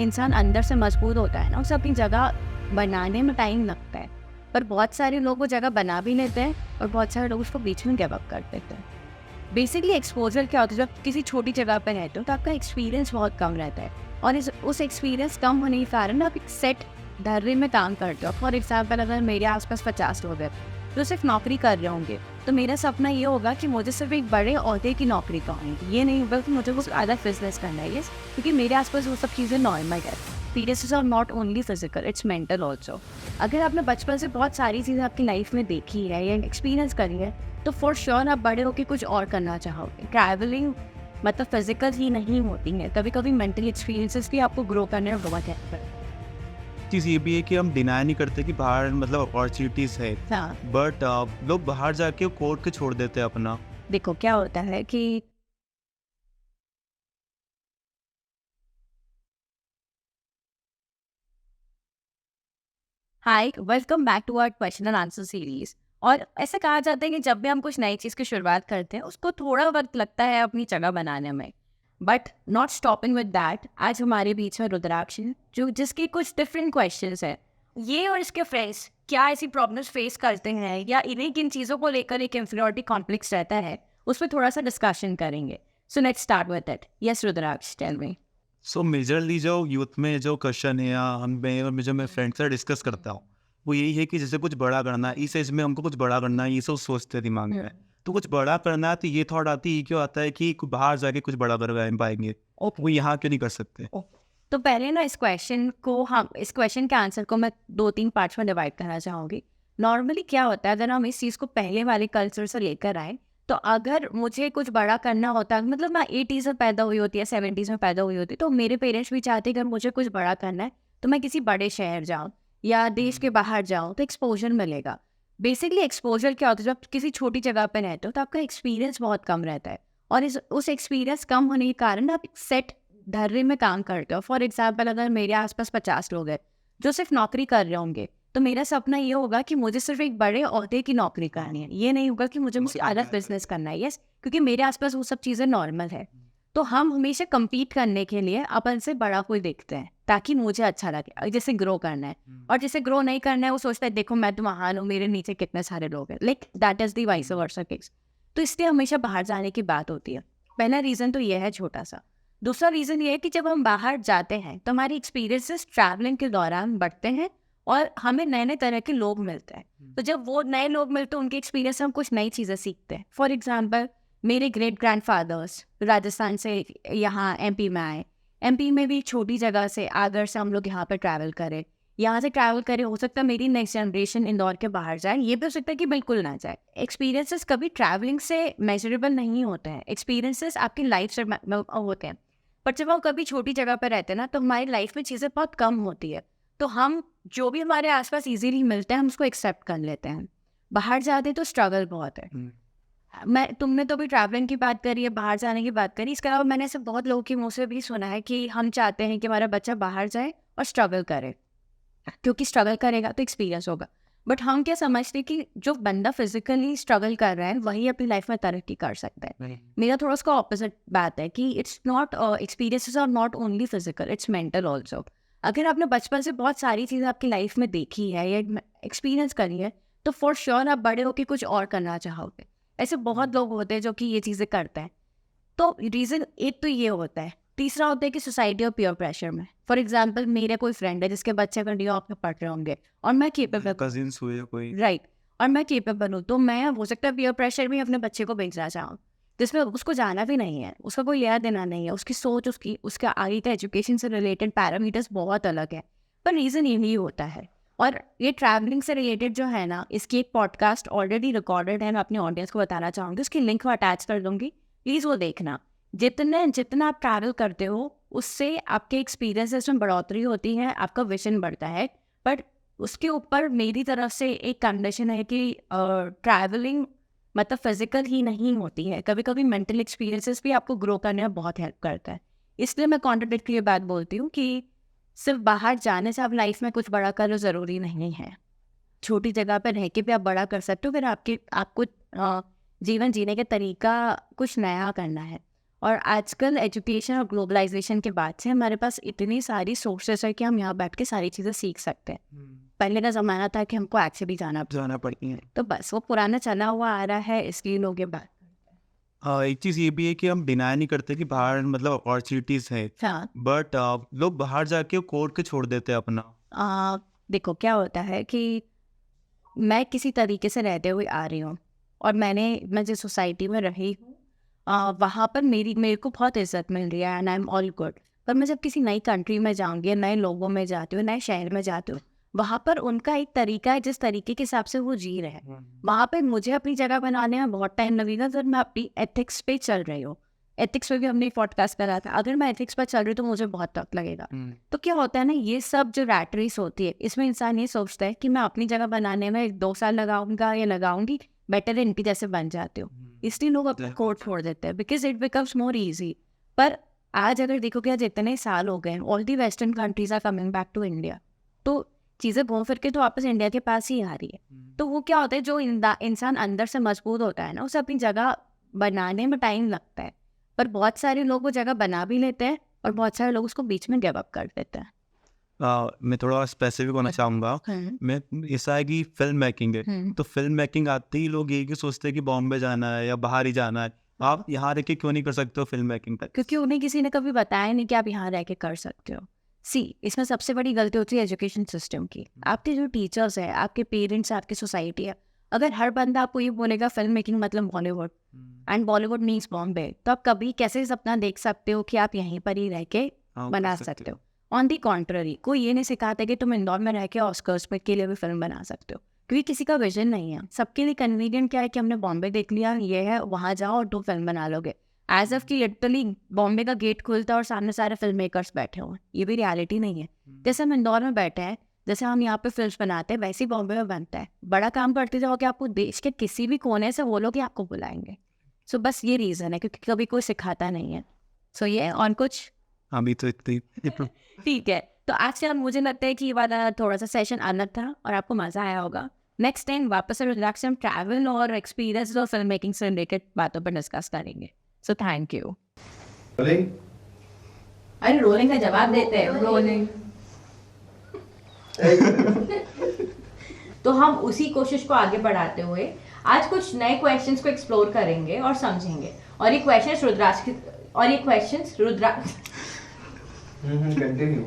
इंसान अंदर से मजबूत होता है ना, उसे अपनी जगह बनाने में टाइम लगता है, पर बहुत सारे लोग वो जगह बना भी लेते हैं और बहुत सारे लोग उसको बीच में गिव अप कर देते हैं। बेसिकली एक्सपोजर क्या होता है, जब किसी छोटी जगह पर रहते हो तो आपका एक्सपीरियंस बहुत कम रहता है, और उस एक्सपीरियंस कम होने के कारण आप एक सेट धर्रे में काम करते हो। फॉर एग्जाम्पल, अगर मेरे आसपास 50 लोग हैं जो सिर्फ नौकरी कर रहे होंगे, तो मेरा सपना ये होगा कि मुझे सिर्फ एक बड़े ओहदे की नौकरी करनी, ये नहीं होगा कि मुझे कुछ अलग बिजनेस करना है, क्योंकि मेरे आसपास वो सब चीज़ें नॉर्मल है। Experiences are not only physical, it's mental also. अगर आपने बचपन से बहुत सारी चीज़ें आपकी लाइफ में देखी है या एक्सपीरियंस करी है, तो फॉर श्योर आप बड़े होकर कुछ और करना चाहोगे। ट्रैवलिंग मतलब फिजिकल ही नहीं होती है, कभी कभी मेंटल एक्सपीरियंसेस भी आपको ग्रो करने में बहुत हेल्प करते हैं। चीज़ ये भी है कि हम डिनाई नहीं करते कि बाहर मतलब अपॉर्चुनिटीज़ है, हाँ, बट लोग बाहर जाके कोड के छोड़ देते हैं अपना। देखो क्या होता है कि hi, welcome back to our question and answer series. और ऐसा कहा जाता है कि जब भी हम कुछ नई चीज़ की शुरुआत करते हैं, उसको थोड़ा वक्त लगता है अपनी जगह बनाने में, but not stopping with that, आज हमारे बीच में रुद्राक्ष है, जो जिसके कुछ डिफरेंट क्वेश्चंस है। ये और इसके फ्रेंड्स क्या ऐसी प्रॉब्लम्स फेस करते हैं, या इन्हें किन चीज़ों को लेकर एक इंफीरियरिटी कॉम्प्लेक्स रहता है, उस पर थोड़ा सा डिस्कशन करेंगे। So let's start with it. Yes Rudraksh, tell me. So majorly जो यूथ में जो क्वेश्चन है या हम मैं और जो मैं फ्रेंड से डिस्कस करता हूँ, वो यही है कि जैसे कुछ बड़ा करना है, इस एज में हमको कुछ बड़ा करना है, ये सब सोचते हैं दिमाग में। तो कुछ बड़ा करना है तो ये थॉट आती है, क्यों आता है कि बाहर जाके कुछ बड़ा कर पाएंगे, वो यहाँ क्यों नहीं कर सकते। तो पहले ना इस क्वेश्चन के आंसर को मैं 2-3 पार्ट्स में डिवाइड करना चाहूँगी। नॉर्मली क्या होता है, अगर हम इस चीज़ को पहले वाले कल्चर से लेकर आए, तो अगर मुझे कुछ बड़ा करना होता, मतलब मैं 80s में पैदा हुई होती या 70s में पैदा हुई होती, तो मेरे पेरेंट्स भी चाहते कि अगर मुझे कुछ बड़ा करना है तो मैं किसी बड़े शहर जाऊँ या देश के बाहर जाऊँ, तो एक्सपोजर मिलेगा। बेसिकली एक्सपोजर क्या होता है, जब किसी छोटी जगह पर रहते हो तो आपका एक्सपीरियंस बहुत कम रहता है, और उस एक्सपीरियंस कम होने के कारण आप सेट धर्रे में काम करते हो। फॉर एग्जाम्पल, अगर मेरे आसपास 50 लोग हैं जो सिर्फ नौकरी कर रहे होंगे, तो मेरा सपना ये होगा कि मुझे सिर्फ एक बड़े ओहदे की नौकरी करनी है, ये नहीं होगा कि मुझे अलग बिजनेस करना है। यस, क्योंकि मेरे आसपास वो सब चीज़ें नॉर्मल है। तो हम हमेशा compete करने के लिए अपन से बड़ा कोई देखते हैं ताकि मुझे अच्छा लगे, जैसे ग्रो करना है। और जिसे ग्रो नहीं करना है वो सोचता है देखो मैं तो महान हूँ, मेरे नीचे कितने सारे लोग हैं, like that is the vice versa case. तो इसलिए हमेशा बाहर जाने की बात होती है। पहला रीज़न तो ये है छोटा सा। दूसरा रीज़न ये है कि जब हम बाहर जाते हैं तो हमारी एक्सपीरियंसेस ट्रैवलिंग के दौरान बढ़ते हैं, और हमें नए नए तरह के लोग मिलते हैं। तो जब वो नए लोग मिलते हैं, उनके एक्सपीरियंस से हम कुछ नई चीज़ें सीखते हैं। फॉर एग्जाम्पल, मेरे ग्रेट ग्रैंडफादर्स राजस्थान से यहाँ एमपी में आए। एमपी में भी छोटी जगह से आगर से हम लोग यहाँ पर ट्रैवल करें, यहाँ से ट्रैवल करें। हो सकता है मेरी नेक्स्ट जनरेशन इंदौर के बाहर जाए, ये भी हो सकता है कि बिल्कुल ना जाए। एक्सपीरियंसेस कभी ट्रैवलिंग से मेजरेबल नहीं होते हैं, एक्सपीरियंसेस आपकी लाइफ से होते हैं। पर जब हम कभी छोटी जगह पर रहते हैं ना, तो हमारी लाइफ में चीज़ें बहुत कम होती है, तो हम जो भी हमारे आसपास इजीली मिलते हैं हम उसको एक्सेप्ट कर लेते हैं। बाहर जाते तो स्ट्रगल बहुत है। तुमने तो भी ट्रैवलिंग की बात करी है, बाहर जाने की बात करी, इसके अलावा मैंने ऐसे बहुत लोगों के मुंह से भी सुना है कि हम चाहते हैं कि हमारा बच्चा बाहर जाए और स्ट्रगल करे, क्योंकि स्ट्रगल करेगा तो एक्सपीरियंस होगा। बट हम क्या समझते हैं कि जो बंदा फिजिकली स्ट्रगल कर रहा है वही अपनी लाइफ में तरक्की कर सकता है। मेरा थोड़ा उसका ऑपोजिट बात है कि it's not, experiences are not only physical, it's mental also. अगर आपने बचपन से बहुत सारी चीज़ें आपकी लाइफ में देखी है या एक्सपीरियंस करी है, तो फॉर श्योर आप बड़े होकर कुछ और करना चाहोगे। ऐसे बहुत लोग होते हैं जो कि ये चीज़ें करते हैं। तो रीज़न एक तो ये होता है। तीसरा होता है कि सोसाइटी और पीयर प्रेशर में। फॉर एग्जांपल, मेरे कोई फ्रेंड है जिसके बच्चे अगर न्यूयॉर्क में पढ़ रहे होंगे और मैं केपेबल, कजिन्स हुए कोई, राइट, और मैं केपेबल हूँ, तो मैं हो सकता है पीयर प्रेशर में अपने बच्चे को भेजना चाहूँ, जिसमें उसको जाना भी नहीं है, उसका कोई लेना देना नहीं है, उसकी सोच, उसका आगे का एजुकेशन से रिलेटेड पैरामीटर्स बहुत अलग है। पर रीज़न यही होता है। और ये ट्रैवलिंग से रिलेटेड जो है ना, इसकी एक पॉडकास्ट ऑलरेडी रिकॉर्डेड है, मैं अपनी ऑडियंस को बताना चाहूँगी, उसकी लिंक मैं अटैच कर दूँगी, प्लीज़ वो देखना। जितना आप ट्रैवल करते हो उससे आपके एक्सपीरियंसेस में बढ़ोतरी होती है, आपका विजन बढ़ता है। बट उसके ऊपर मेरी तरफ से एक कंडीशन है कि ट्रैवलिंग मतलब फिजिकल ही नहीं होती है, कभी कभी मेंटल एक्सपीरियंसेस भी आपको ग्रो करने में बहुत हेल्प करता है। इसलिए मैं कॉन्ट्राडिक्टरी बात बोलती हूँ कि सिर्फ बाहर जाने से आप लाइफ में कुछ बड़ा करो ज़रूरी नहीं है। छोटी जगह पर रह के भी आप बड़ा कर सकते हो, फिर आपको जीवन जीने का तरीका कुछ नया करना है। और आजकल एजुकेशन और ग्लोबलाइजेशन के बाद से हमारे पास इतनी सारी सोर्सेस है कि हम यहाँ बैठ के सारी चीज़ें सीख सकते हैं। पहले का ज़माना था कि हमको एक्चुअली जाना पड़ती है। तो बस वो पुराना चला हुआ आ रहा है, इसलिए लोग ये बात। हाँ, एक चीज़ ये भी है कि हम डिनाई नहीं करते कि बाहर मतलब अपॉर्चुनिटीज़ हैं, हाँ, बट लोग बाहर जाके कोड के छोड़ देते हैं अपना। देखो क्या होता है कि मैं किसी तरीके से रहते हुए आ रही हूँ और मैं जिस सोसाइटी में रही हूँ वहाँ पर मेरे को बहुत इज्जत मिल रही है and I am all good. पर मैं जब किसी नई कंट्री में जाऊँगी, नए लोगों में जाती हूँ, नए शहर में जाती हूँ, वहाँ पर उनका एक तरीका है जिस तरीके के हिसाब से वो जी रहे हैं। वहाँ पे मुझे अपनी जगह बनाने में बहुत टाइम लगेगा अगर मैं अपनी एथिक्स पे चल रही हूँ। एथिक्स पे भी हमने पॉडकास्ट करा था, अगर मैं एथिक्स पर चल रही हूँ तो मुझे बहुत वक्त लगेगा। तो क्या होता है ना, ये सब जो रैट रेस होती है इसमें इंसान ये सोचता है कि मैं अपनी जगह बनाने में 2 साल लगाऊंगा या लगाऊंगी, बेटर इनकी जैसे बन जाते हो, इसलिए लोग अपना कोड छोड़ देते हैं because it becomes more easy. पर आज अगर देखोगे आज इतने साल हो गए, all the western countries are coming back to India, तो चीज़ें घूम फिर के तो वापस इंडिया के पास ही आ रही है। तो वो क्या होता है, जो इंसान अंदर से मजबूत होता है ना, उसे अपनी जगह बनाने में टाइम लगता है। पर बहुत सारे लोग वो जगह बना भी लेते हैं और बहुत सारे लोग उसको बीच में गिव अप कर देते हैं। मैं थोड़ा स्पेसिफिक होना चाहूँगा। मैं ऐसा है कि फिल्म मेकिंग है, तो फिल्म मेकिंग आते ही लोग यही सोचते हैं कि बॉम्बे जाना है या बाहर ही जाना है। आप यहाँ रह के क्यों नहीं कर सकते हो फिल्म मेकिंग तक? क्योंकि उन्हें किसी ने कभी बताया नहीं कि आप यहाँ रह के कर सकते हो। इसमें सबसे बड़ी गलती होती है एजुकेशन सिस्टम की। आपके जो टीचर्स है, आपके पेरेंट्स, आपकी सोसाइटी है, अगर हर बंदा आपको ये बोलेगा फिल्म मेकिंग मतलब बॉलीवुड एंड बॉलीवुड मीन्स बॉम्बे, तो आप कभी कैसे सपना देख सकते हो कि आप यहीं पर ही रह के बना सकते हो। ऑन दी कॉन्ट्ररी, कोई ये नहीं सिखाता कि तुम इंदौर में रह के ऑस्कर्स के लिए भी फिल्म बना सकते हो, क्योंकि किसी का विजन नहीं है। सबके लिए कन्वीनियंट क्या है कि हमने बॉम्बे देख लिया, ये है, वहाँ जाओ और 2 फिल्म बना लोगे। एज ऑफ की लिटरली बॉम्बे का गेट खुलता है और सामने सारे फिल्म मेकर्स बैठे हुए हैं, ये भी रियलिटी नहीं है। जैसे हम इंदौर में बैठे हैं, जैसे हम यहाँ पे फिल्म बनाते हैं, वैसे ही बॉम्बे में बनता है। बड़ा काम करते जाओगे, आपको देश के किसी भी कोने से वो लोग ही आपको बुलाएंगे। सो बस ये रीज़न है, क्योंकि कभी कोई सिखाता नहीं है। सो ये और कुछ अभी तो इतनी ठीक है। तो आज का मुझे लगता है कि ये वाला थोड़ा सा सेशन अलग था और आपको मज़ा आया होगा। नेक्स्ट टाइम वापस से रिलैक्स हम ट्रैवल और एक्सपीरियंस और फिल्म मेकिंग से रिलेटेड बातों पर डिस्कस करेंगे। So thank you. अरे रोलिंग का जवाब देते हैं, रोलिंग। तो हम उसी कोशिश को आगे बढ़ाते हुए आज कुछ नए क्वेश्चंस को एक्सप्लोर करेंगे और समझेंगे। और ये क्वेश्चंस रुद्राक्ष कंटिन्यू